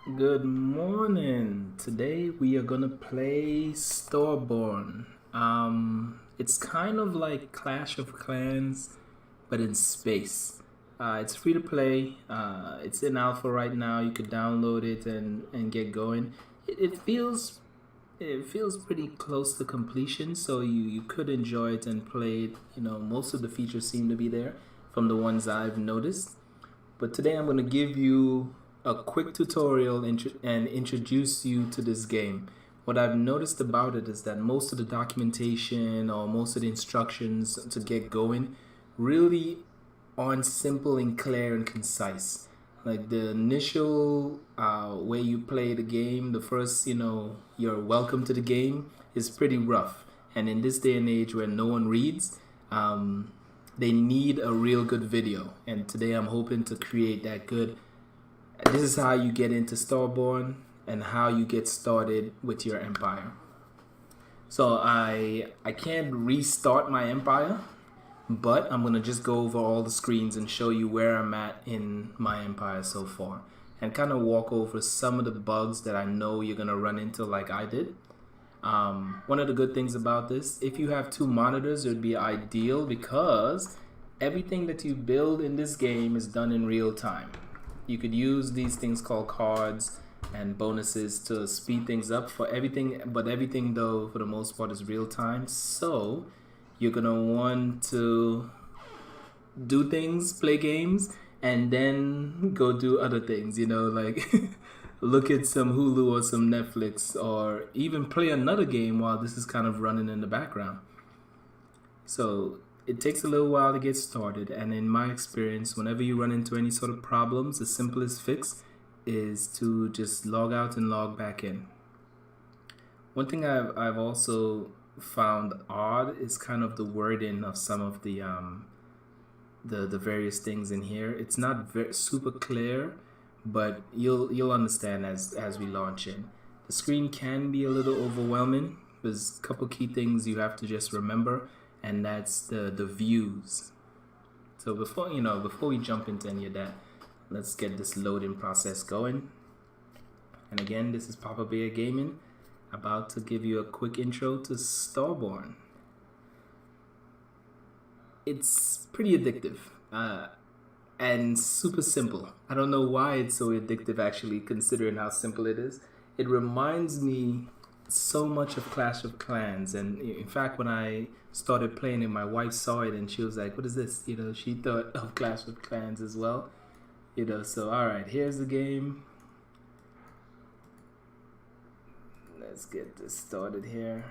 Good morning. Today we are gonna play Starborn. It's kind of like Clash of Clans, but in space. It's free to play. It's in alpha right now. You could download it and get going. It feels pretty close to completion, so you could enjoy it and play it. Most of the features seem to be there from the ones I've noticed. But today I'm going to give you a quick tutorial and introduce you to this game. What I've noticed about it is that most of the documentation or most of the instructions to get going really aren't simple and clear and concise. Like the initial way you play the game, the first, you're welcome to the game is pretty rough. And in this day and age where no one reads, they need a real good video. And today I'm hoping to create that good. This is how you get into Starborn and how you get started with your empire. So I can't restart my empire, but I'm gonna just go over all the screens and show you where I'm at in my empire so far and kind of walk over some of the bugs that I know you're gonna run into like I did. One of the good things about this, if you have two monitors, it would be ideal because everything that you build in this game is done in real time. You could use these things called cards and bonuses to speed things up for everything, but everything though for the most part is real time. So you're gonna want to do things, play games, and then go do other things, like look at some Hulu or some Netflix, or even play another game while this is kind of running in the background. So it takes a little while to get started, and in my experience, whenever you run into any sort of problems, the simplest fix is to just log out and log back in. One thing I've also found odd is kind of the wording of some of the various things in here. It's not super clear, but you'll understand as we launch in. The screen can be a little overwhelming. There's a couple key things you have to just remember, and that's the views. So before we jump into any of that, let's get this loading process going. And again, this is Papa Bear Gaming, about to give you a quick intro to Starborn. It's pretty addictive and super simple. I don't know why it's so addictive actually, considering how simple it is. It reminds me so much of Clash of Clans, and in fact when I started playing it, my wife saw it and she was like, what is this? She thought of Clash of Clans as well. So alright, here's the game. Let's get this started here.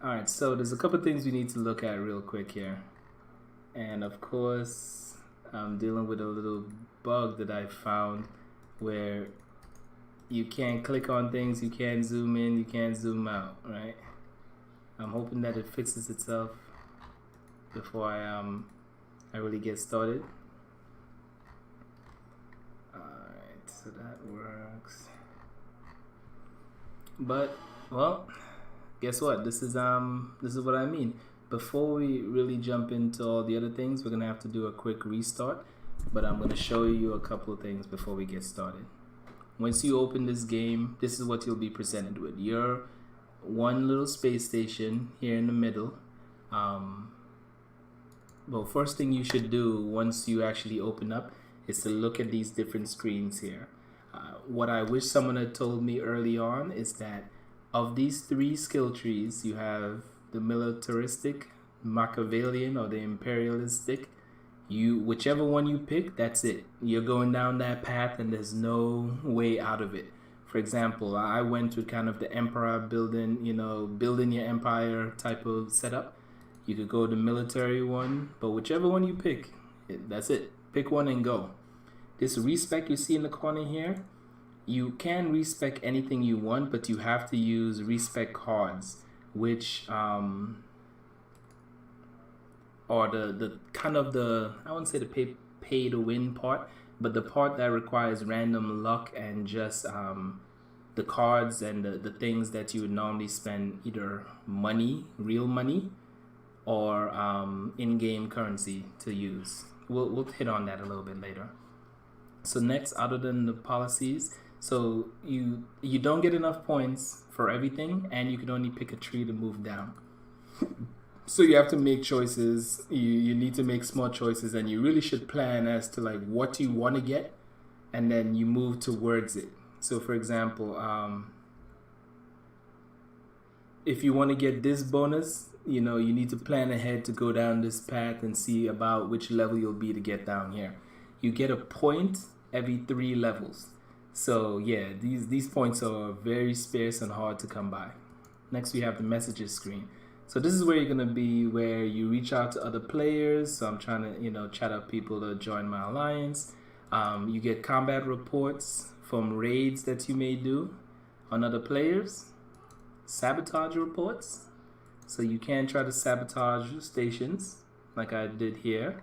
Alright, so there's a couple things we need to look at real quick here. And of course, I'm dealing with a little bug that I found where you can't click on things, you can't zoom in, you can't zoom out, right? I'm hoping that it fixes itself before I really get started. Alright, so that works. But, well, guess what? This is what I mean. Before we really jump into all the other things, we're gonna have to do a quick restart, but I'm gonna show you a couple of things before we get started. Once you open this game, this is what you'll be presented with. Your one little space station here in the middle. Well, first thing you should do once you actually open up is to look at these different screens here. What I wish someone had told me early on is that of these three skill trees, you have the militaristic, Machiavellian, or the imperialistic. Whichever one you pick, that's it. You're going down that path and there's no way out of it. For example, I went with kind of the emperor building your empire type of setup. You could go the military one, but whichever one you pick, that's it. Pick one and go. This respec you see in the corner here, you can respec anything you want, but you have to use respec cards, which are the kind of I wouldn't say the pay to win part, but the part that requires random luck and just the cards and the things that you would normally spend either money, real money, or in-game currency to use. We'll hit on that a little bit later. So next, other than the policies, so you don't get enough points for everything, and you can only pick a tree to move down. So you have to make choices. You need to make small choices, and you really should plan as to like what you want to get, and then you move towards it. So for example, if you want to get this bonus, you need to plan ahead to go down this path and see about which level you'll be to get down here. You get a point every 3 levels. So yeah, these points are very scarce and hard to come by. Next we have the messages screen. So this is where you're gonna be, where you reach out to other players. So I'm trying to chat up people to join my alliance. You get combat reports from raids that you may do on other players. Sabotage reports. So you can try to sabotage stations like I did here.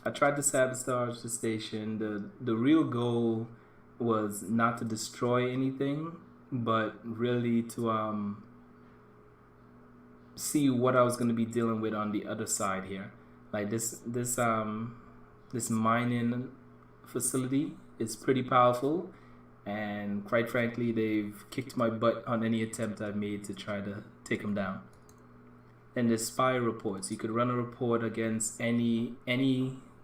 I tried to sabotage the station. The real goal was not to destroy anything, but really to see what I was going to be dealing with on the other side here. Like this mining facility is pretty powerful, and quite frankly, they've kicked my butt on any attempt I've made to try to take them down. And the spy reports. You could run a report against any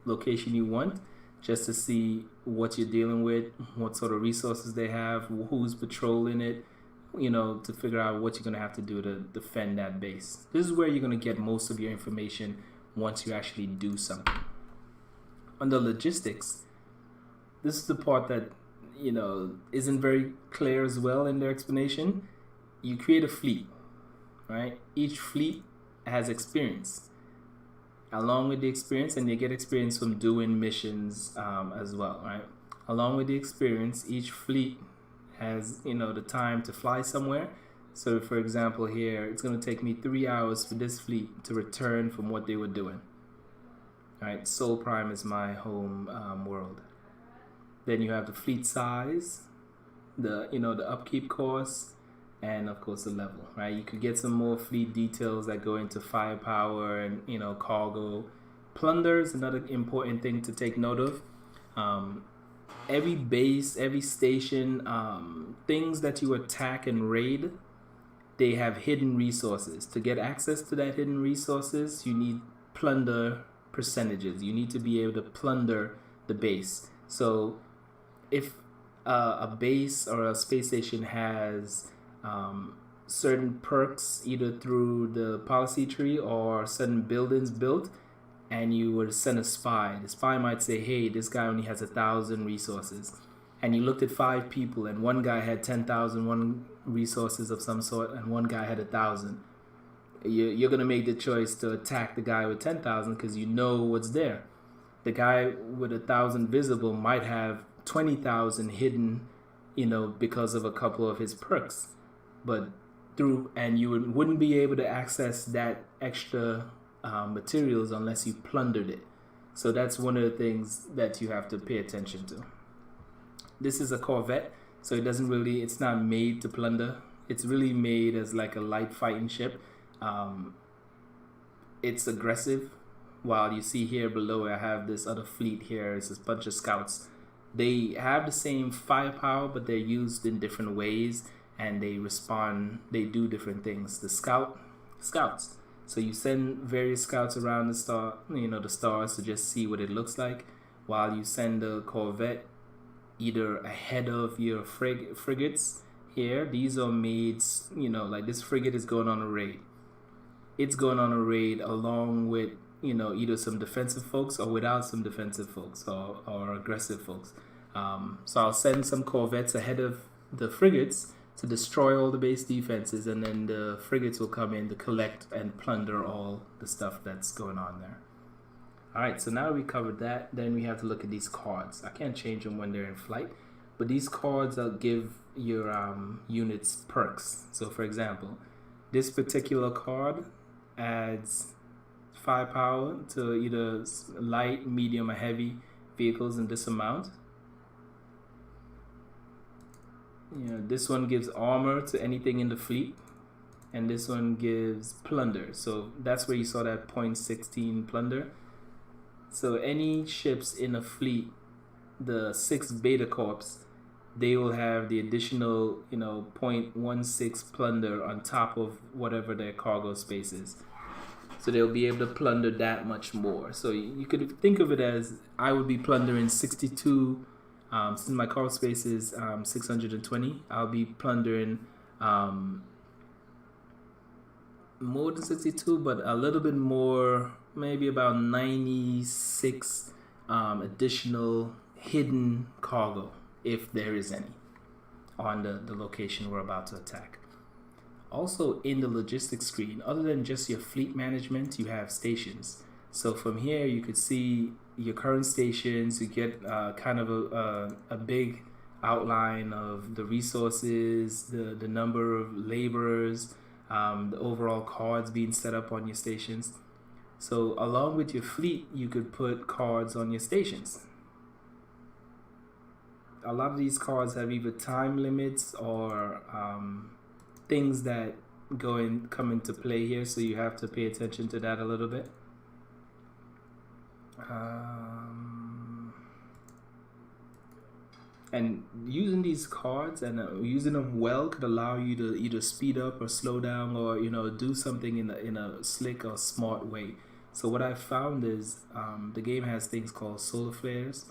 location you want, just to see what you're dealing with, what sort of resources they have, who's patrolling it, to figure out what you're going to have to do to defend that base. This is where you're going to get most of your information once you actually do something. Under logistics, this is the part that isn't very clear as well in their explanation. You create a fleet, right? Each fleet has experience. Along with the experience, and you get experience from doing missions as well, right? Along with the experience, each fleet has the time to fly somewhere. So for example here, it's going to take me 3 hours for this fleet to return from what they were doing. All right, Sol Prime is my home world. Then you have the fleet size, the upkeep cost, and of course the level, right? You could get some more fleet details that go into firepower and cargo. Plunder is another important thing to take note of. Every base, every station, things that you attack and raid, they have hidden resources. To get access to that hidden resources, you need plunder percentages. You need to be able to plunder the base. So if a base or a space station has certain perks, either through the policy tree or certain buildings built, and you were to send a spy, the spy might say, hey, this guy only has 1,000 resources. And you looked at 5 people, and one guy had 10,000 resources of some sort, and one guy had 1,000. You're going to make the choice to attack the guy with 10,000 because you know what's there. The guy with 1,000 visible might have 20,000 hidden, because of a couple of his perks. But you wouldn't be able to access that extra materials unless you plundered it. So that's one of the things that you have to pay attention to. This is a Corvette, so it's not made to plunder. It's really made as like a light fighting ship. It's aggressive. While you see here below, I have this other fleet here. It's a bunch of scouts. They have the same firepower, but they're used in different ways, and they do different things. The scouts. So you send various scouts around the stars to just see what it looks like, while you send the Corvette either ahead of your frigates here. These are made, like this frigate is going on a raid. It's going on a raid along with either some defensive folks or without some defensive folks or aggressive folks. So I'll send some corvettes ahead of the frigates to destroy all the base defenses, and then the frigates will come in to collect and plunder all the stuff that's going on there. Alright, so now we covered that. Then we have to look at these cards. I can't change them when they're in flight, but these cards will give your units perks. So for example, this particular card adds firepower to either light, medium, or heavy vehicles in this amount. This one gives armor to anything in the fleet, and this one gives plunder. So that's where you saw that 0.16 plunder. So any ships in a fleet, the 6 beta corps, they will have the additional, 0.16 plunder on top of whatever their cargo space is. So they'll be able to plunder that much more. So you could think of it as I would be plundering 62. Since my cargo space is 620, I'll be plundering more than 62, but a little bit more, maybe about 96 additional hidden cargo, if there is any, on the location we're about to attack. Also, in the logistics screen, other than just your fleet management, you have stations. So from here, you could see your current stations. You get kind of a big outline of the resources, the number of laborers, the overall cards being set up on your stations. So along with your fleet, you could put cards on your stations. A lot of these cards have either time limits or things that come into play here, so you have to pay attention to that a little bit. And using these cards and using them well could allow you to either speed up or slow down, or do something in a slick or smart way. So what I found is the game has things called solar flares.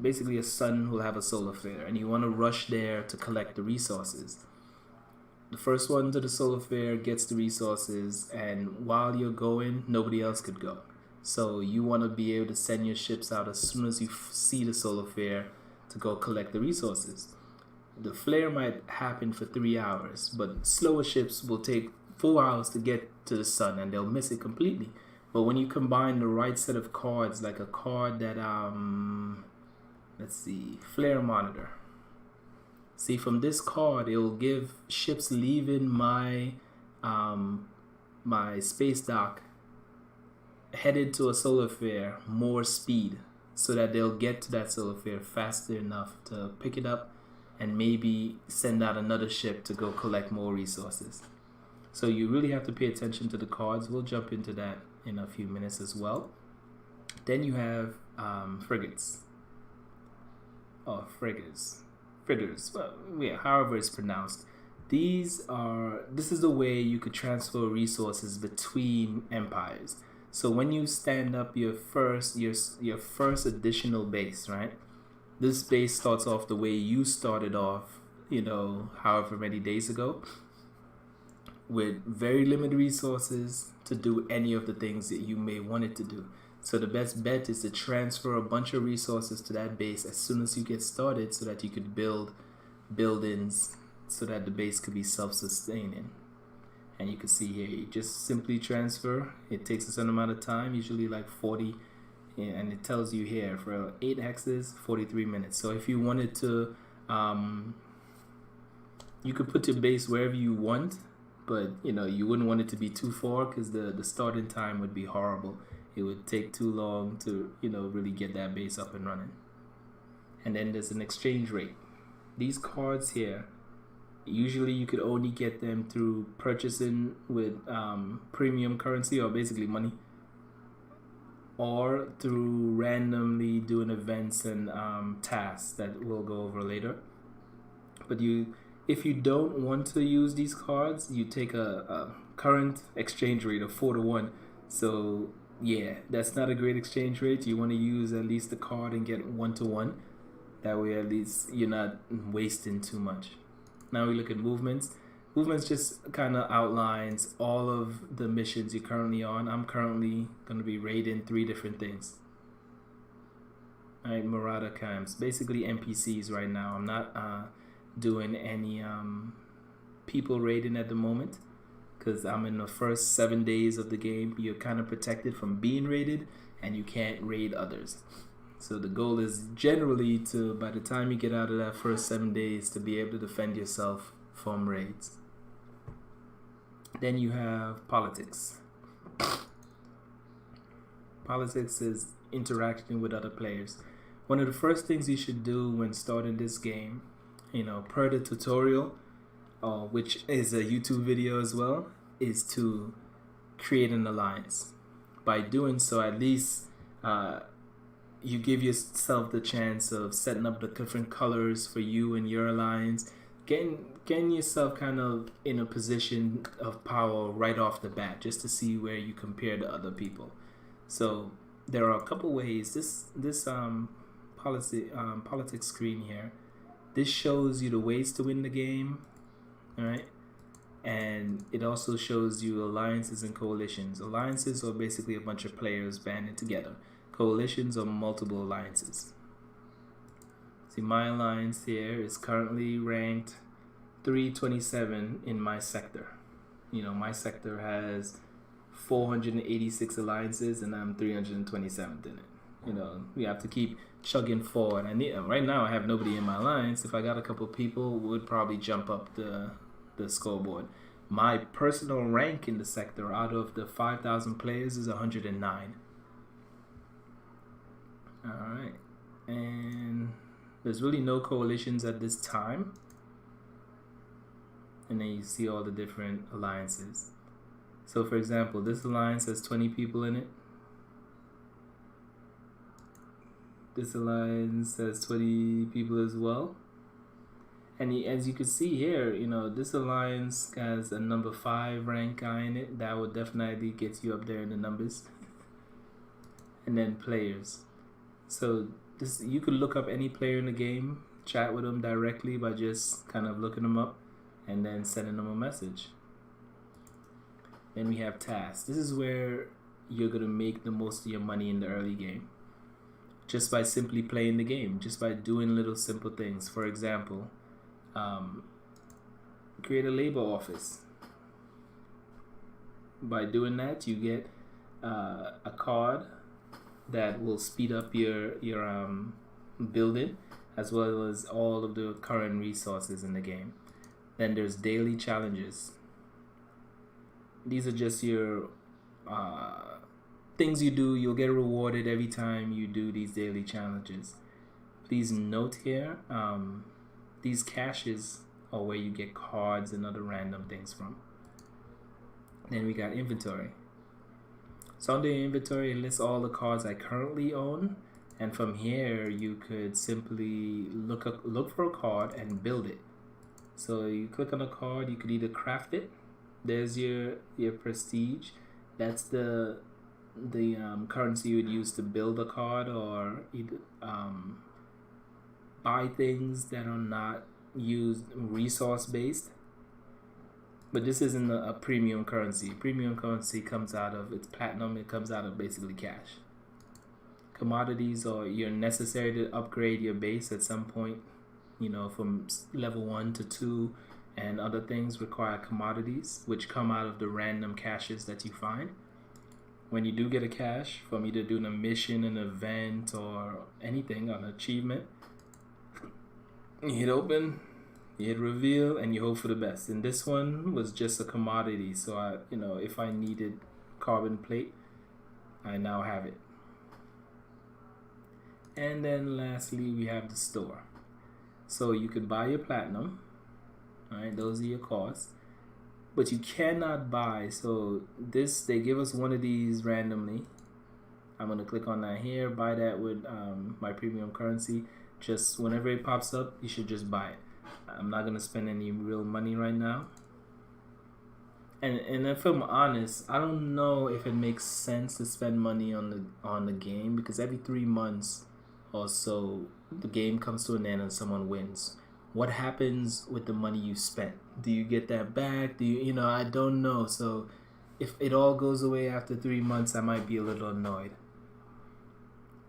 Basically, a sun will have a solar flare, and you want to rush there to collect the resources. The first one to the solar flare gets the resources, and while you're going, nobody else could go. So you want to be able to send your ships out as soon as you see the solar flare to go collect the resources. The flare might happen for 3 hours, but slower ships will take 4 hours to get to the sun, and they'll miss it completely. But when you combine the right set of cards, like a card that let's see, flare monitor. See, from this card, it will give ships leaving my my space dock headed to a solar flare more speed, so that they'll get to that solar flare faster enough to pick it up and maybe send out another ship to go collect more resources. So you really have to pay attention to the cards. We'll jump into that in a few minutes as well. Then you have frigates. Or frigates. Well, yeah, however it's pronounced. This is the way you could transfer resources between empires. So when you stand up your first additional base, right? This base starts off the way you started off, however many days ago, with very limited resources to do any of the things that you may want it to do. So the best bet is to transfer a bunch of resources to that base as soon as you get started, so that you could build buildings so that the base could be self-sustaining. And you can see here, you just simply transfer. It takes a certain amount of time, usually like 40, and it tells you here for 8 hexes, 43 minutes. So if you wanted to, you could put your base wherever you want, but you wouldn't want it to be too far, because the starting time would be horrible. It would take too long to really get that base up and running. And then there's an exchange rate. These cards here, usually you could only get them through purchasing with premium currency, or basically money, or through randomly doing events and tasks that we'll go over later. But if you don't want to use these cards, you take a current exchange rate of 4-to-1. So yeah, that's not a great exchange rate. You want to use at least the card and get 1-to-1. That way at least you're not wasting too much. Now we look at movements. Movements just kind of outlines all of the missions you're currently on. I'm currently going to be raiding 3 different things. Alright, Marauder camps. Basically NPCs right now. I'm not doing any people raiding at the moment, because I'm in the first 7 days of the game. You're kind of protected from being raided, and you can't raid others. So the goal is generally to, by the time you get out of that first 7 days, to be able to defend yourself from raids. Then you have politics. Politics is interacting with other players. One of the first things you should do when starting this game, per the tutorial, which is a YouTube video as well, is to create an alliance. By doing so, at least you give yourself the chance of setting up the different colors for you and your alliance, getting yourself kind of in a position of power right off the bat, just to see where you compare to other people. So there are a couple ways. This politics screen here, this shows you the ways to win the game, all right? And it also shows you alliances and coalitions. Alliances are basically a bunch of players banded together. Coalitions are multiple alliances. See, my alliance here is currently ranked 327 in my sector. You know, my sector has 486 alliances and I'm 327th in it. You know, we have to keep chugging forward. Right now I have nobody in my alliance. If I got a couple people, would probably jump up the scoreboard. My personal rank in the sector out of the 5,000 players is 109. Alright, and there's really no coalitions at this time. And then you see all the different alliances. So for example, this alliance has 20 people in it. This alliance has 20 people as well. And as you can see here, you know, this alliance has a number 5 rank guy in it. That would definitely get you up there in the numbers. And then players. So this, you could look up any player in the game, chat with them directly by just kind of looking them up and then sending them a message. Then we have tasks. This is where you're going to make the most of your money in the early game. Just by simply playing the game, just by doing little simple things. For example, create a labor office. By doing that, you get a card that will speed up your building, as well as all of the current resources in the game. Then there's daily challenges. These are just your things you do. You'll get rewarded every time you do these daily challenges. Please note here, these caches are where you get cards and other random things from. Then we got inventory. So under inventory, it lists all the cards I currently own, and from here you could simply look for a card and build it. So you click on a card, you could either craft it. There's your prestige. That's the currency you would use to build a card, or either buy things that are not used resource based. But this isn't a premium currency. Premium currency comes out of, it's platinum, it comes out of basically cash. Commodities are you're necessary to upgrade your base at some point, you know, from level 1 to 2, and other things require commodities, which come out of the random caches that you find. When you do get a cache from either doing a mission, an event, or anything, an achievement, you hit open, you hit reveal, and you hope for the best. And this one was just a commodity, so if I needed carbon plate, I now have it. And then lastly, we have the store. So you could buy your platinum. Alright, those are your costs. But you cannot buy, so this, they give us one of these randomly. I'm going to click on that here, buy that with my premium currency. Just whenever it pops up, you should just buy it. I'm not going to spend any real money right now. And if I'm honest, I don't know if it makes sense to spend money on the game, because every 3 months or so, the game comes to an end and someone wins. What happens with the money you spent? Do you get that back? Do you, I don't know. So if it all goes away after 3 months, I might be a little annoyed.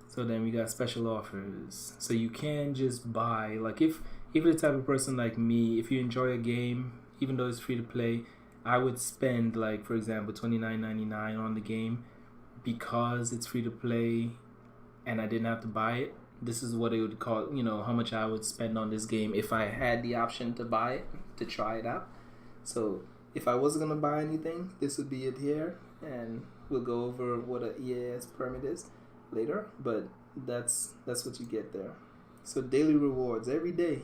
So then we got special offers. So you can just buy, like if you're the type of person like me, if you enjoy a game, even though it's free to play, I would spend, like, for example, $29.99 on the game because it's free to play and I didn't have to buy it. This is what it would call, how much I would spend on this game if I had the option to buy it, to try it out. So if I wasn't going to buy anything, this would be it here. And we'll go over what a EAS permit is later, but that's what you get there. So daily rewards, every day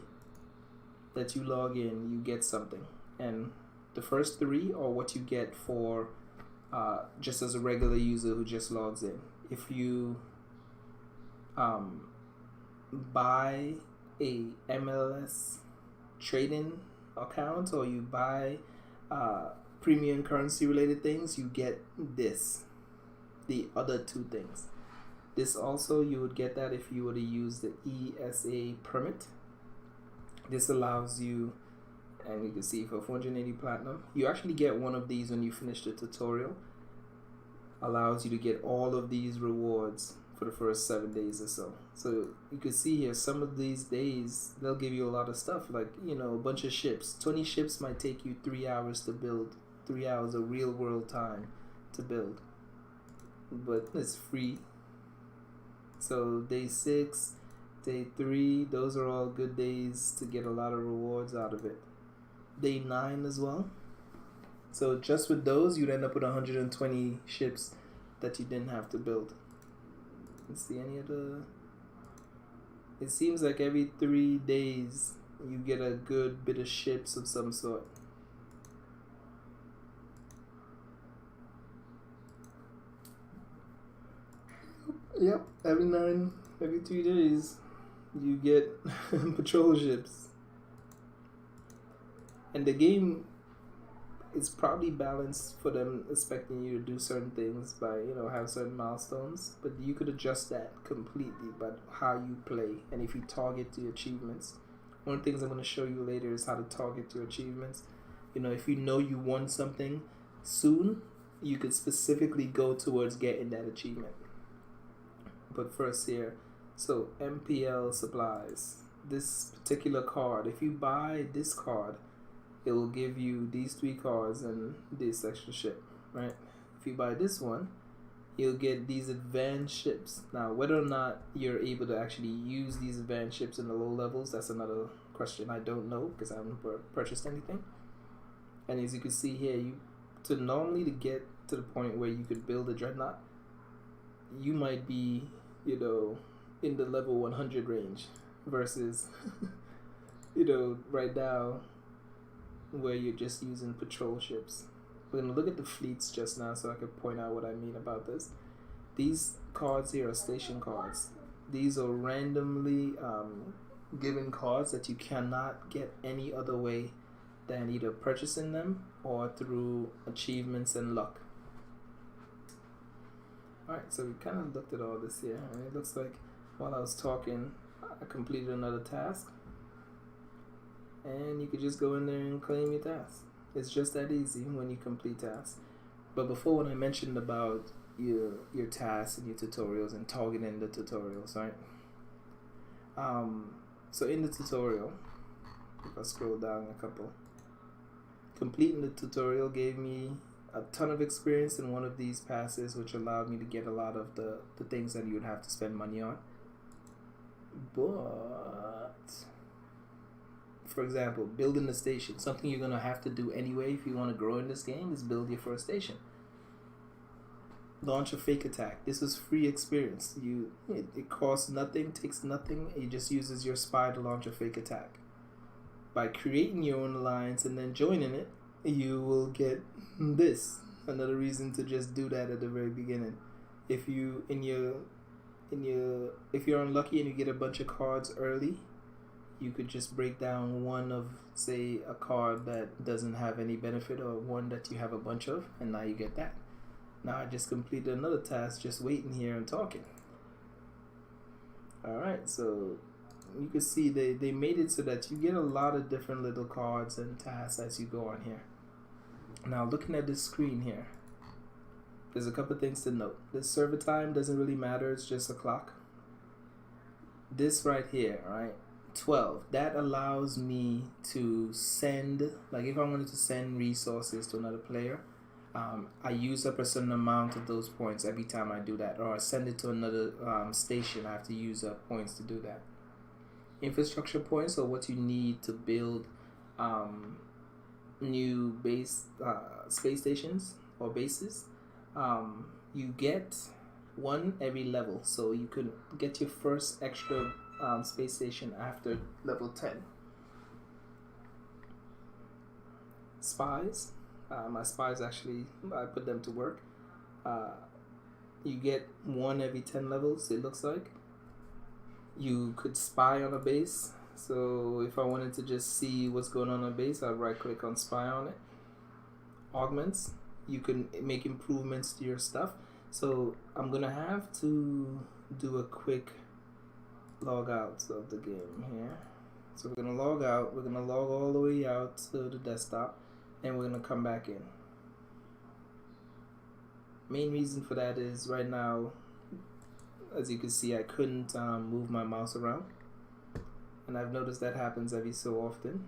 that you log in, you get something. And the first 3 are what you get for just as a regular user who just logs in. If you um, buy a MLS trading account or you buy premium currency related things, you get the other two things. This also, you would get that if you were to use the ESA permit. This allows you, and you can see for 480 platinum, you actually get one of these when you finish the tutorial. Allows you to get all of these rewards for the first 7 days or so. So you can see here, some of these days, they'll give you a lot of stuff, like, you know, a bunch of ships. 20 ships might take you 3 hours to build, 3 hours of real world time to build. But it's free. So day 6, day 3, those are all good days to get a lot of rewards out of it. Day 9 as well. So just with those, you'd end up with 120 ships that you didn't have to build. Let's see any other. It seems like every 3 days you get a good bit of ships of some sort. Yep, every 3 days you get patrol ships. And the game is probably balanced for them expecting you to do certain things by, you know, have certain milestones, but you could adjust that completely by how you play and if you target the achievements. One of the things I'm going to show you later is how to target your achievements. You know, if you know you want something soon, you could specifically go towards getting that achievement. But first here, so MPL supplies, this particular card, if you buy this card, it will give you these 3 cards and this extra ship, right? If you buy this one, you'll get these advanced ships. Now, whether or not you're able to actually use these advanced ships in the low levels, that's another question. I don't know because I haven't purchased anything. And as you can see here, to get to the point where you could build a dreadnought, you might be, you know, in the level 100 range versus, you know, right now, where you're just using patrol ships. We're going to look at the fleets just now so I can point out what I mean about this. These cards here are station cards. These are randomly given cards that you cannot get any other way than either purchasing them or through achievements and luck. Alright, so we kind of looked at all this here, and it looks like while I was talking, I completed another task. And you could just go in there and claim your task. It's just that easy when you complete tasks. But before, when I mentioned about your tasks and your tutorials and targeting the tutorials, right? So in the tutorial, if I scroll down a couple, completing the tutorial gave me a ton of experience in one of these passes, which allowed me to get a lot of the things that you would have to spend money on. But for example, building a station, something you're going to have to do anyway if you want to grow in this game, is build your first station. Launch a fake attack. This is free experience. It costs nothing, takes nothing. It just uses your spy to launch a fake attack. By creating your own alliance and then joining it, you will get this. Another reason to just do that at the very beginning. If you're unlucky and you get a bunch of cards early, you could just break down one of, say, a card that doesn't have any benefit or one that you have a bunch of, and now you get that. Now I just completed another task just waiting here and talking. Alright, so you can see they made it so that you get a lot of different little cards and tasks as you go on here. Now looking at this screen here, there's a couple things to note. This server time doesn't really matter, it's just a clock. This right here, right? 12, that allows me to send, like if I wanted to send resources to another player, I use up a certain amount of those points every time I do that, or I send it to another station. I have to use up points to do that. Infrastructure points are what you need to build new space stations or bases. You get one every level, so you could get your first extra space station after level 10. Spies, my spies actually, I put them to work. You get one every 10 levels, it looks like. You could spy on a base. So if I wanted to just see what's going on a base, I'd right click on spy on it. Augments. You can make improvements to your stuff. So I'm gonna have to do a quick log out of the game here. So we're gonna log out, we're gonna log all the way out to the desktop, and we're gonna come back in. Main reason for that is right now, as you can see, I couldn't move my mouse around, and I've noticed that happens every so often.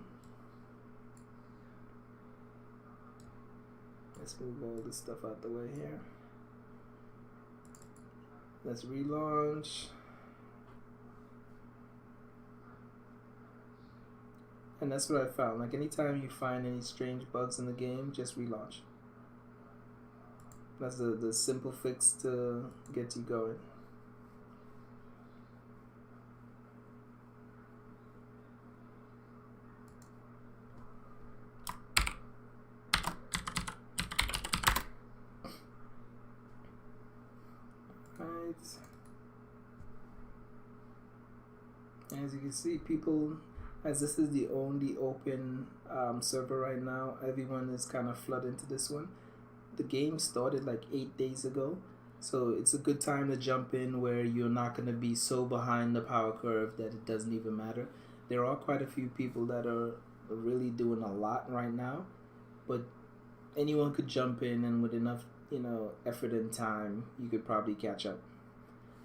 Let's move all this stuff out the way here. Let's relaunch. And that's what I found. Like anytime you find any strange bugs in the game, just relaunch. That's the simple fix to get you going. Right. As you can see, people, as this is the only open server right now, everyone is kind of flooded into this one. The game started like 8 days ago, so it's a good time to jump in where you're not going to be so behind the power curve that it doesn't even matter. There are quite a few people that are really doing a lot right now, but anyone could jump in, and with enough effort and time, you could probably catch up.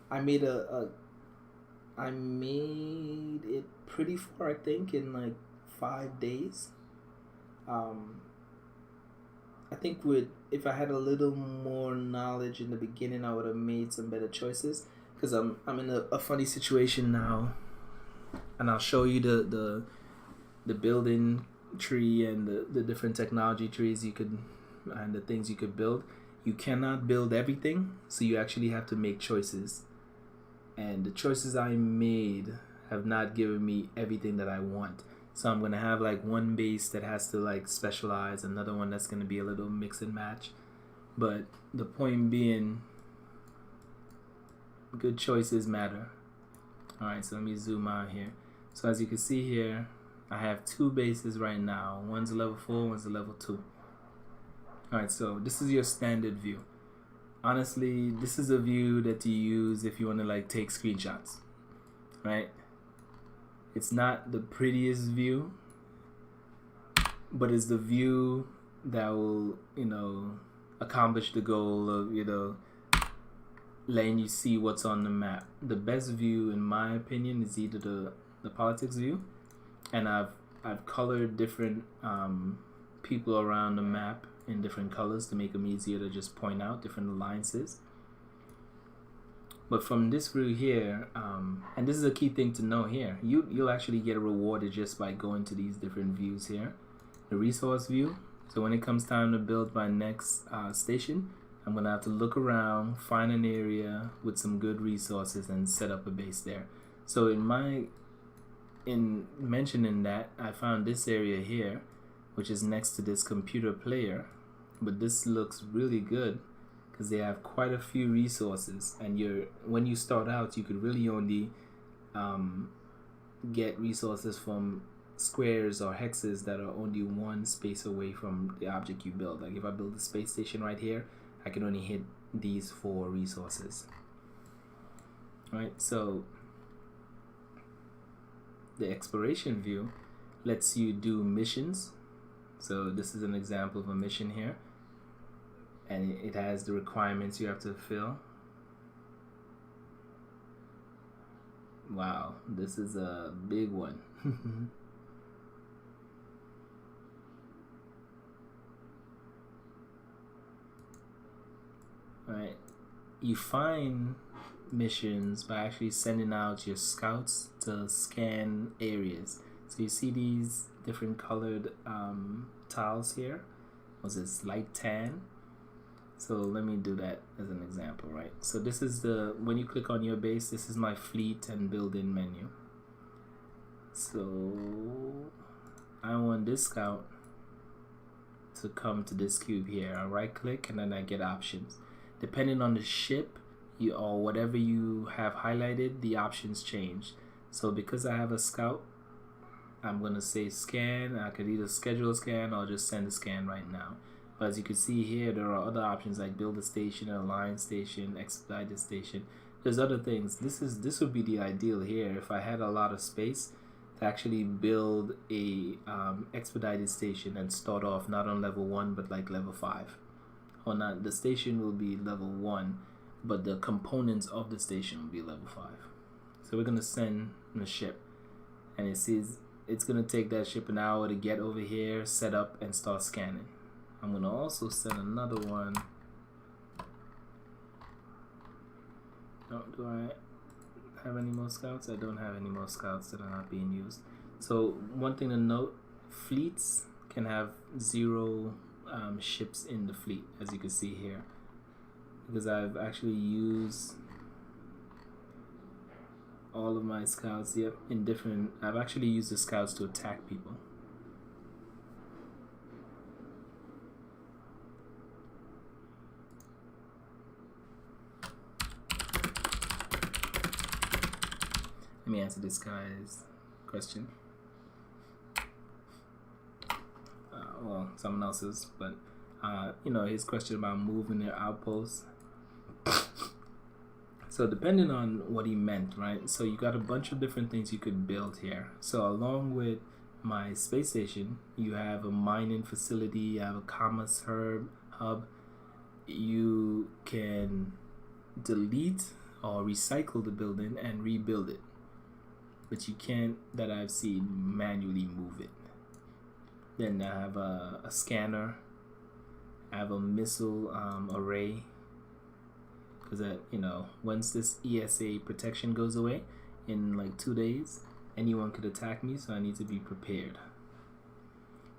I made I made it pretty far, I think, in like 5 days. I think if I had a little more knowledge in the beginning, I would have made some better choices, because I'm in a funny situation now, and I'll show you the building tree and the different technology trees you could, and the things you could build. You cannot build everything, so you actually have to make choices. And the choices I made have not given me everything that I want. So I'm gonna have like one base that has to like specialize, another one that's gonna be a little mix and match. But the point being, good choices matter. Alright, so let me zoom out here. So as you can see here, I have 2 bases right now. One's a level 4, one's a level 2. Alright, so this is your standard view. Honestly, this is a view that you use if you want to like take screenshots, right? It's not the prettiest view, but it's the view that will, accomplish the goal of, letting you see what's on the map. The best view, in my opinion, is either the politics view, and I've colored different people around the map in different colors to make them easier to just point out different alliances. But from this view here, and this is a key thing to know here, you'll actually get rewarded just by going to these different views here. The resource view. So when it comes time to build my next station, I'm gonna have to look around, find an area with some good resources, and set up a base there. So in mentioning that, I found this area here, which is next to this computer player, but this looks really good because they have quite a few resources, and when you start out, you could really only get resources from squares or hexes that are only one space away from the object you build. Like if I build a space station right here, I can only hit these 4 resources. Right, so the exploration view lets you do missions. So this is an example of a mission here, and it has the requirements you have to fill. Wow, this is a big one. Alright, you find missions by actually sending out your scouts to scan areas. So you see these different colored tiles here. Was this light tan? So let me do that as an example, right? So this is when you click on your base, this is my fleet and building menu. So I want this scout to come to this cube here. I right click and then I get options. Depending on the ship, or whatever you have highlighted, the options change. So because I have a scout, I'm gonna say scan. I could either schedule a scan or just send a scan right now. But as you can see here, there are other options like build a station, align station, expedited station. There's other things. This would be the ideal here if I had a lot of space to actually build a expedited station and start off not on level 1 but like level 5. Or not, the station will be level 1, but the components of the station will be level 5. So we're gonna send the ship, and it says it's gonna take that ship an hour to get over here, set up, and start scanning. I'm gonna also send another one. Oh, do I have any more scouts? I don't have any more scouts that are not being used. So one thing to note, fleets can have 0 ships in the fleet, as you can see here, because I've actually used all of my scouts. Yep, in different. I've actually used the scouts to attack people. Let me answer this guy's question. Well, someone else's, but you know, his question about moving their outposts. So depending on what he meant, right? So you got a bunch of different things you could build here. So along with my space station, you have a mining facility, you have a commerce hub. You can delete or recycle the building and rebuild it, but you can't, that I've seen, manually move it. Then I have a scanner. I have a missile array, because you know, once this ESA protection goes away in like 2 days, anyone could attack me, so I need to be prepared.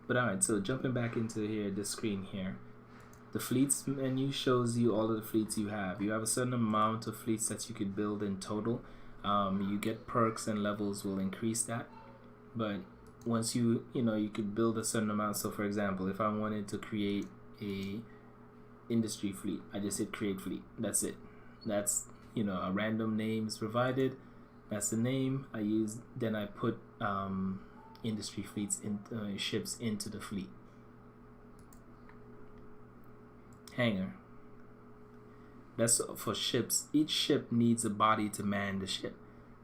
But alright, so jumping back into here, this screen here, the fleets menu shows you all of the fleets you have. You have a certain amount of fleets that you could build in total. You get perks and levels will increase that, but once you know, you could build a certain amount. So for example, if I wanted to create a industry fleet, I just hit create fleet. That's it. That's, you know, a random name is provided. That's the name I use. Then I put industry fleets in ships into the fleet. Hangar. That's for ships. Each ship needs a body to man the ship.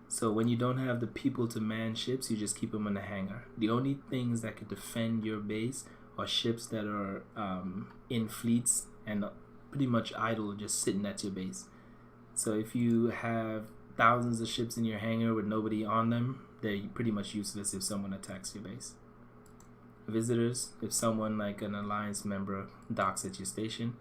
So when you don't have the people to man ships, you just keep them in the hangar. The only things that could defend your base are ships that are in fleets and pretty much idle, just sitting at your base. So if you have thousands of ships in your hangar with nobody on them, they're pretty much useless if someone attacks your base. Visitors, if someone like an alliance member docks at your station.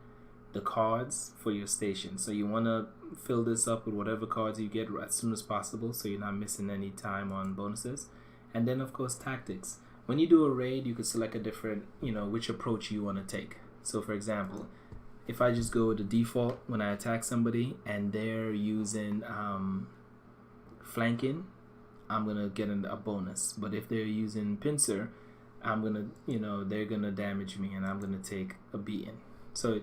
The cards for your station, so you want to fill this up with whatever cards you get as soon as possible, so you're not missing any time on bonuses. And then of course tactics. When you do a raid, you can select a different, you know, which approach you want to take. So for example, if I just go with the default when I attack somebody and they're using flanking, I'm gonna get a bonus. But if they're using pincer, I'm gonna, you know, they're gonna damage me and I'm gonna take a beating. So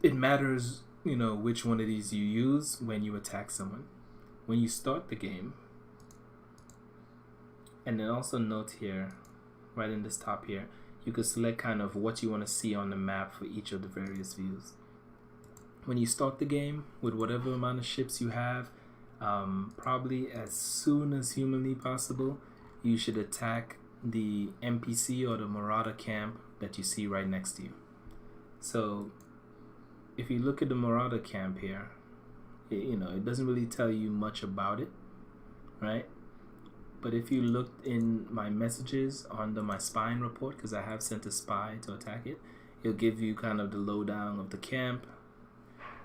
it matters, you know, which one of these you use when you attack someone. When you start the game, and then also note here, right in this top here, you could select kind of what you want to see on the map for each of the various views. When you start the game with whatever amount of ships you have, probably as soon as humanly possible, you should attack the NPC or the Marauder camp that you see right next to you. So if you look at the Marauder camp here, you know, it doesn't really tell you much about it, right? But if you look in my messages under my spying report, because I have sent a spy to attack it, it'll give you kind of the lowdown of the camp.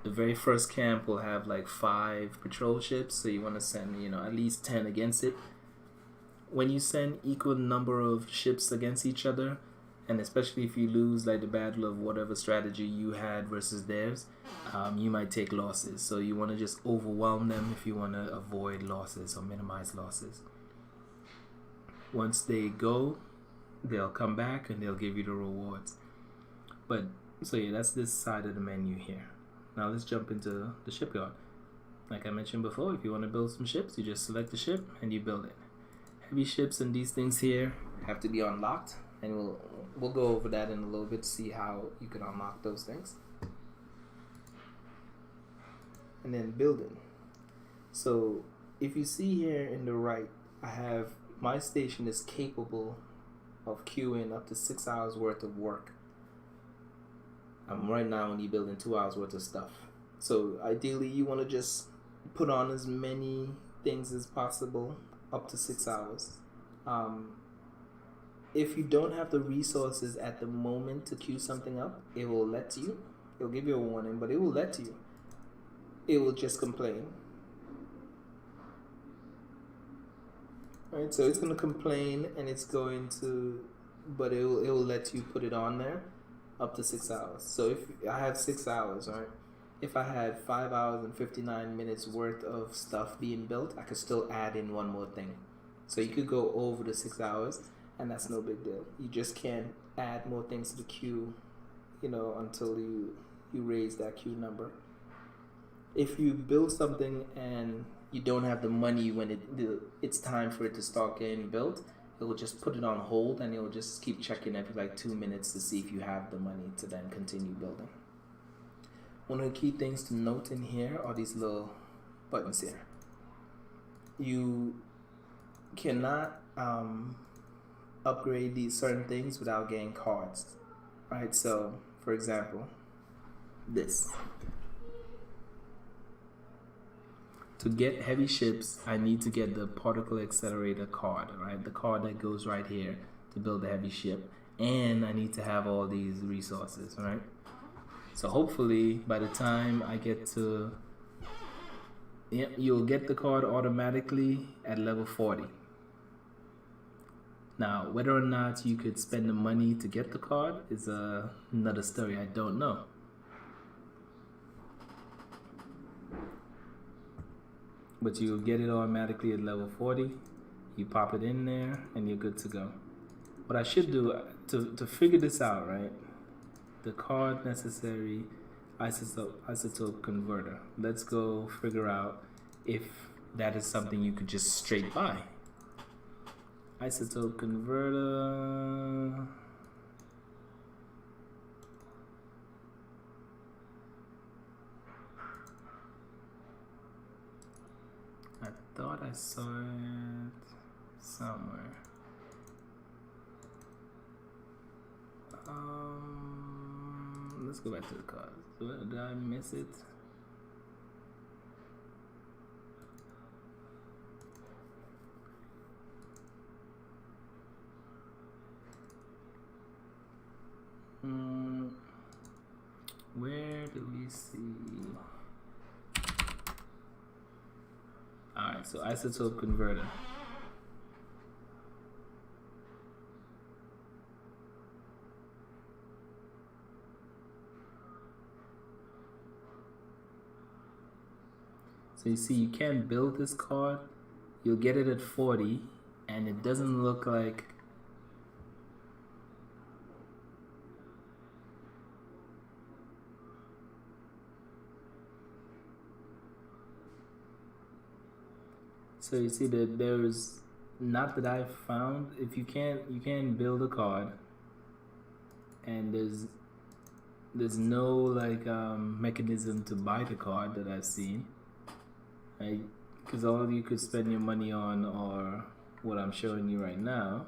The very first camp will have like 5 patrol ships, so you want to send, you know, at least 10 against it. When you send equal number of ships against each other, and especially if you lose like the battle of whatever strategy you had versus theirs, you might take losses. So you want to just overwhelm them if you want to avoid losses or minimize losses. Once they go, they'll come back and they'll give you the rewards. But so yeah, that's this side of the menu here. Now let's jump into the shipyard. Like I mentioned before, if you want to build some ships, you just select the ship and you build it. Heavy ships and these things here have to be unlocked, and we'll go over that in a little bit to see how you can unlock those things. And then building. So if you see here in the right, I have my station is capable of queuing up to 6 hours worth of work. I'm right now only building 2 hours worth of stuff. So ideally you want to just put on as many things as possible up to 6 hours. If you don't have the resources at the moment to queue something up, it will let you. It'll give you a warning, but it will let you. It will just complain. Alright, so it's going to complain and it's going to, but it will let you put it on there up to 6 hours. So if I have 6 hours, right? If I had 5 hours and 59 minutes worth of stuff being built, I could still add in one more thing. So you could go over the 6 hours, and that's no big deal. You just can't add more things to the queue, until you raise that queue number. If you build something and you don't have the money when it's time for it to start getting built, it will just put it on hold, and it will just keep checking every like 2 minutes to see if you have the money to then continue building. One of the key things to note in here are these little buttons here. You cannot upgrade these certain things without getting cards, right? So, for example, this. To get heavy ships, I need to get the particle accelerator card, right? The card that goes right here to build a heavy ship, and I need to have all these resources, right? So hopefully by the time I get to, you'll get the card automatically at level 40. Now, whether or not you could spend the money to get the card is another story. I don't know. But you'll get it automatically at level 40. You pop it in there and you're good to go. What I should do to figure this out, right? The card necessary isotope converter. Let's go figure out if that is something you could just straight buy. Isotope converter. I thought I saw it somewhere. Let's go back to the card. Did I miss it? Where do we see? Alright, so isotope converter. So you see, you can't build this card. You'll get it at 40, and it doesn't look like so you see that there's not that I've found. If you can't build a card, and there's no like mechanism to buy the card that I've seen. Right? Because all you could spend your money on are what I'm showing you right now.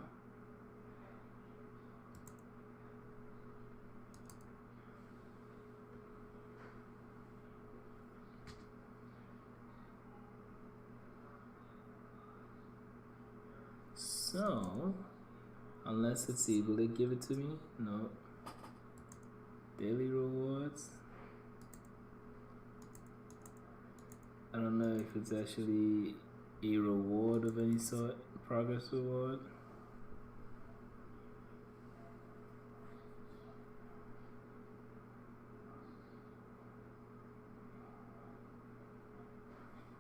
So, unless, let's see, will they give it to me? No. Daily rewards. I don't know if it's actually a reward of any sort, progress reward.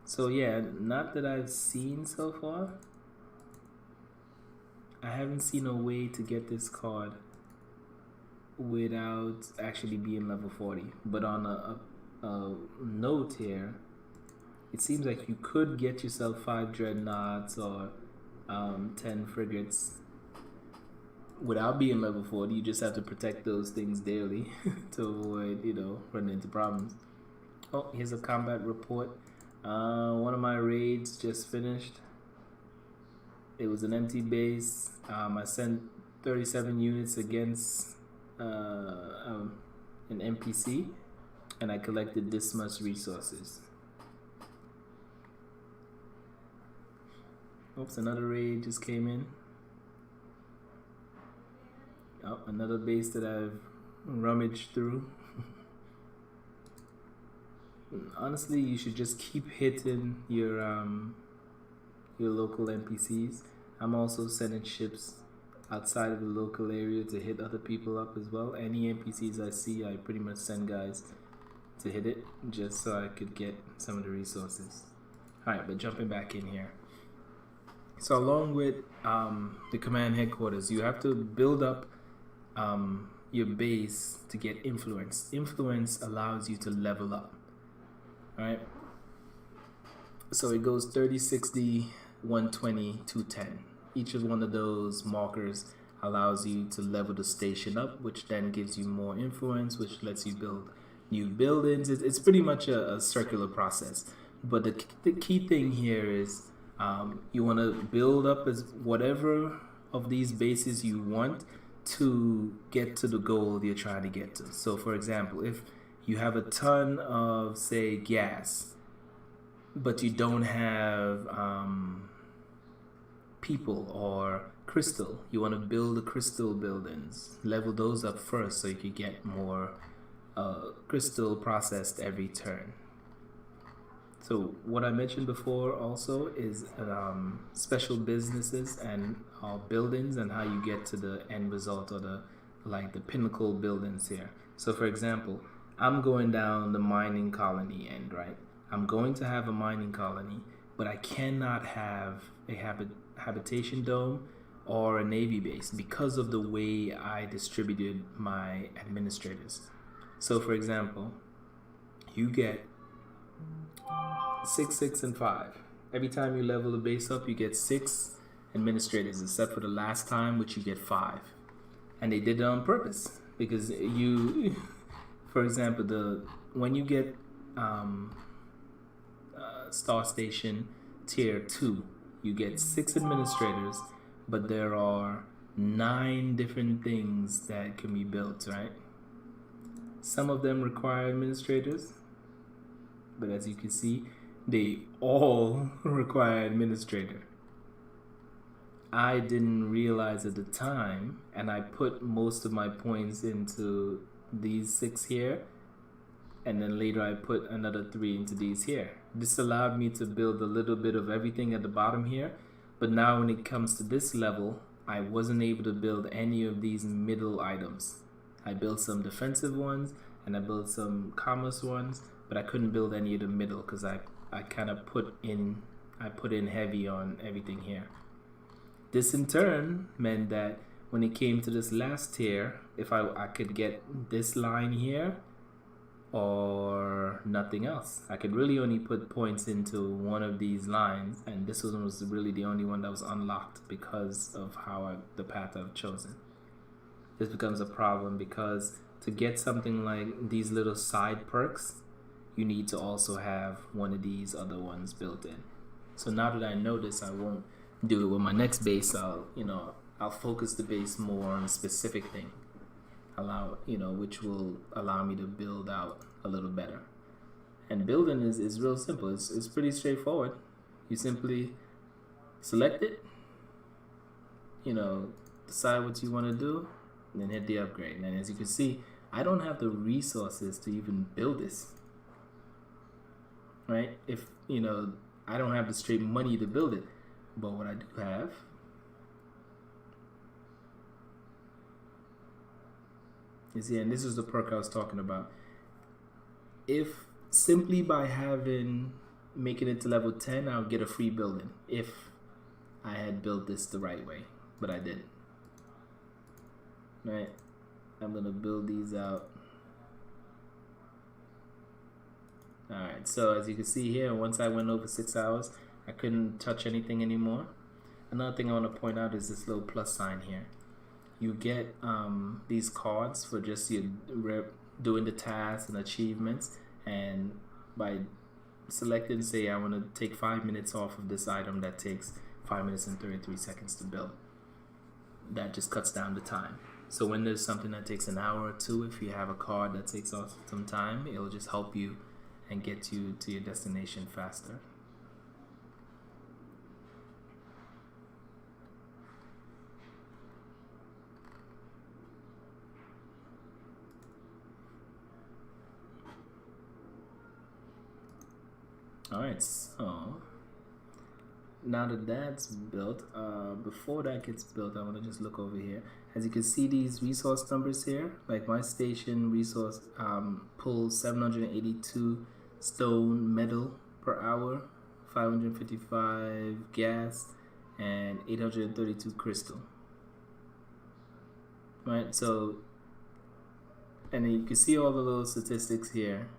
So yeah, not that I've seen so far. I haven't seen a way to get this card without actually being level 40. But on note here, it seems like you could get yourself 5 dreadnoughts or 10 frigates without being level 40. You just have to protect those things daily to avoid, you know, running into problems. Oh, here's a combat report. One of my raids just finished. It was an empty base. I sent 37 units against an NPC, and I collected this much resources. Oops, another raid just came in. Oh, another base that I've rummaged through. Honestly, you should just keep hitting your local NPCs. I'm also sending ships outside of the local area to hit other people up as well. Any NPCs I see, I pretty much send guys to hit it just so I could get some of the resources. Alright, but jumping back in here. So along with the command headquarters, you have to build up your base to get influence. Influence allows you to level up. Alright, so it goes 30, 60, 120, 210. Each of one of those markers allows you to level the station up, which then gives you more influence, which lets you build new buildings. It's pretty much a circular process. But the key thing here is you want to build up as whatever of these bases you want to get to the goal you're trying to get to. So for example, if you have a ton of, say, gas, but you don't have people or crystal, you want to build the crystal buildings, level those up first so you can get more crystal processed every turn. So what I mentioned before also is special businesses and buildings and how you get to the end result, or the pinnacle buildings here. So for example, I'm going down the mining colony end, right? I'm going to have a mining colony, but I cannot have a habitation dome or a navy base because of the way I distributed my administrators. So for example, you get 6, 6, and 5. Every time you level the base up, you get 6 administrators, except for the last time, which you get 5. And they did it on purpose because you, for example, when you get Star Station Tier 2, you get 6 administrators, but there are 9 different things that can be built, right? Some of them require administrators, but as you can see, they all require administrator. I didn't realize at the time, and I put most of my points into these 6 here, and then later I put another 3 into these here. This allowed me to build a little bit of everything at the bottom here, but now when it comes to this level, I wasn't able to build any of these middle items. I built some defensive ones and I built some commerce ones, but I couldn't build any of the middle because I kind of put in heavy on everything here. This in turn meant that when it came to this last tier, if I could get this line here or nothing else, I could really only put points into one of these lines, and this one was really the only one that was unlocked because of how the path I've chosen. This becomes a problem because to get something like these little side perks, you need to also have one of these other ones built in. So now that I know this, I won't do it with my next base. I'll focus the base more on a specific thing, which will allow me to build out a little better. And building is real simple. It's pretty straightforward. You simply select it, decide what you want to do, and then hit the upgrade. And as you can see, I don't have the resources to even build this, right? If I don't have the straight money to build it, but what I do have is here, and this is the perk I was talking about. If simply by making it to level 10, I'll get a free building if I had built this the right way, but I didn't. Right? I'm gonna build these out. Alright, so as you can see here, once I went over 6 hours, I couldn't touch anything anymore. Another thing I want to point out is this little plus sign here. You get these cards for just your doing the tasks and achievements, and by selecting, say I want to take 5 minutes off of this item that takes 5 minutes and 33 seconds to build, that just cuts down the time. So when there's something that takes an hour or two, if you have a card that takes off some time, it'll just help you and get you to your destination faster. Alright, so now that that's built, before that gets built, I want to just look over here. As you can see, these resource numbers here, like my station resource pulls 782 stone metal per hour, 555 gas, and 832 crystal. Right, so, and then you can see all the little statistics here.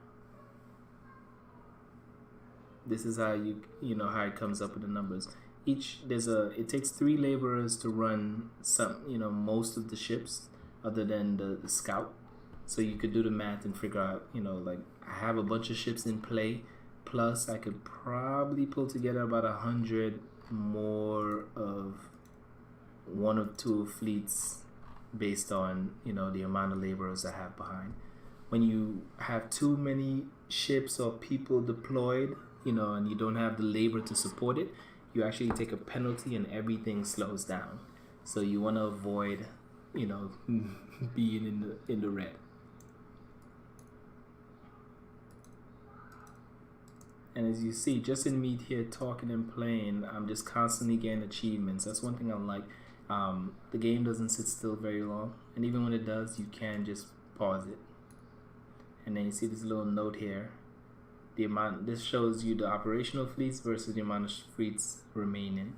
This is how you know how it comes up with the numbers. It takes 3 laborers to run most of the ships other than the scout. So you could do the math and figure out, like I have a bunch of ships in play, plus I could probably pull together about 100 more of one or two fleets based on the amount of laborers I have behind. When you have too many ships or people deployed, and you don't have the labor to support it, you actually take a penalty and everything slows down. So you want to avoid, being in the red. And as you see, just in me here talking and playing, I'm just constantly getting achievements. That's one thing I like. The game doesn't sit still very long, and even when it does, you can just pause it. And then you see this little note here. This shows you the operational fleets versus the amount of fleets remaining.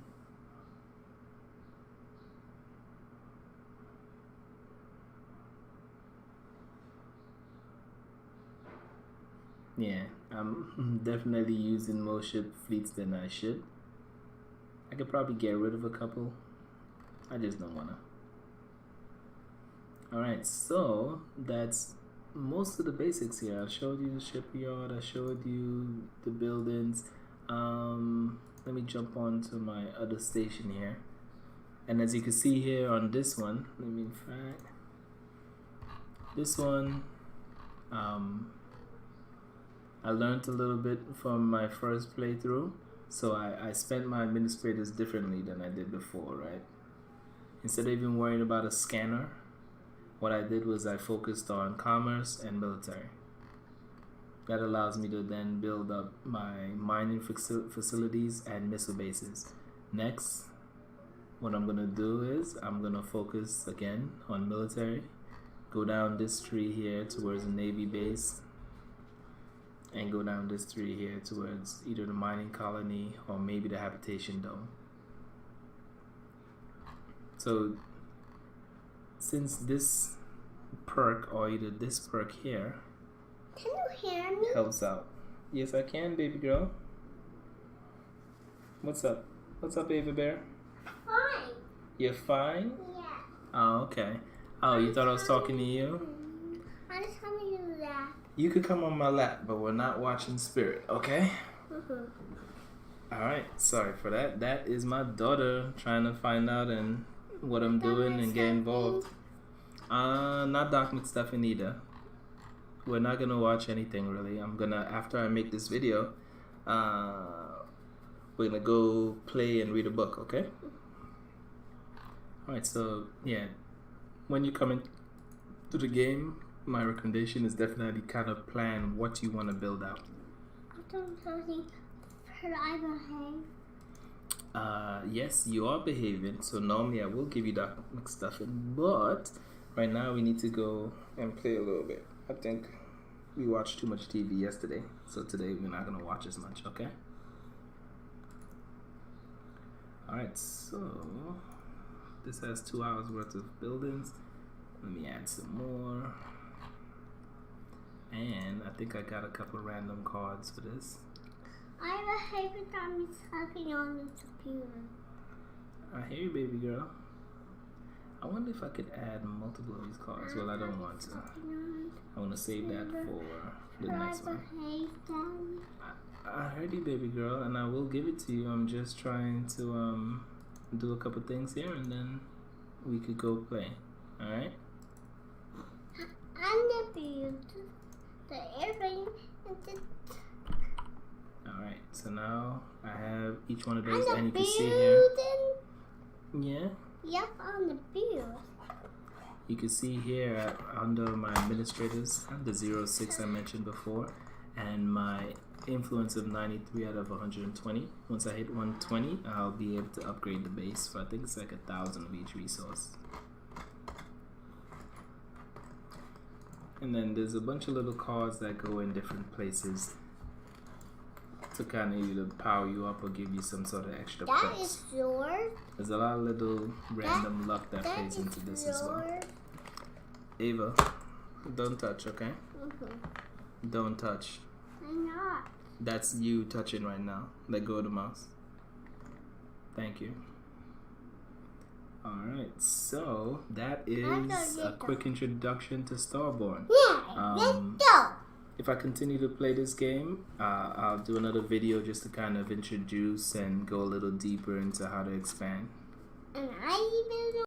Yeah, I'm definitely using more ship fleets than I should. I could probably get rid of a couple. I just don't wanna. Alright, so that's most of the basics here. I showed you the shipyard, I showed you the buildings. Let me jump on to my other station here. And as you can see here on this one, this one, I learned a little bit from my first playthrough, so I spent my administrators differently than I did before, right? Instead of even worrying about a scanner, what I did was I focused on commerce and military. That allows me to then build up my mining facilities and missile bases. Next, what I'm going to do is I'm going to focus again on military, go down this tree here towards the Navy base, and go down this tree here towards either the mining colony or maybe the habitation dome. So since this perk, or either this perk here, can you hear me? Helps out. Yes, I can, baby girl. What's up? What's up, baby bear? Fine. You're fine? Yeah. Oh, okay. Oh, you thought I was talking to you? I'm telling you that. You could come on my lap, but we're not watching Spirit, okay? Alright, sorry for that. That is my daughter trying to find out and what I'm doing and get involved. Not Doc McStuffin either. We're not gonna watch anything really. After I make this video, we're gonna go play and read a book, okay? Alright, so yeah, when you come into the game, my recommendation is definitely kind of plan what you want to build out. Yes, you are behaving, so normally I will give you that McStuffin, but right now we need to go and play a little bit. I think we watched too much TV yesterday, so today we're not going to watch as much, okay? Alright, so this has 2 hours worth of buildings. Let me add some more. And I think I got a couple random cards for this. I have a favorite time talking on the computer. I hear you, baby girl. I wonder if I could add multiple of these cards. Well, I don't want to. I want to save that for the next one. I heard you, baby girl, and I will give it to you. I'm just trying to do a couple things here, and then we could go play. All right? I'm the build, the airplane, and the... Alright, so now I have each one of those, I'm and you the can see here. building. Yeah? Yep, on the build. You can see here under my administrators, I have the 06 I mentioned before, and my influence of 93 out of 120. Once I hit 120, I'll be able to upgrade the base for, I think it's like 1,000 of each resource. And then there's a bunch of little cards that go in different places to kind of either power you up or give you some sort of extra That perks. is yours. There's a lot of little random luck that plays into this as well. Ava, don't touch, okay? Don't touch. I'm not. That's you touching right now. Let go of the mouse. Thank you. Alright, so that is a quick introduction to Starborn. Yeah, let's go. If I continue to play this game, I'll do another video just to kind of introduce and go a little deeper into how to expand. And I even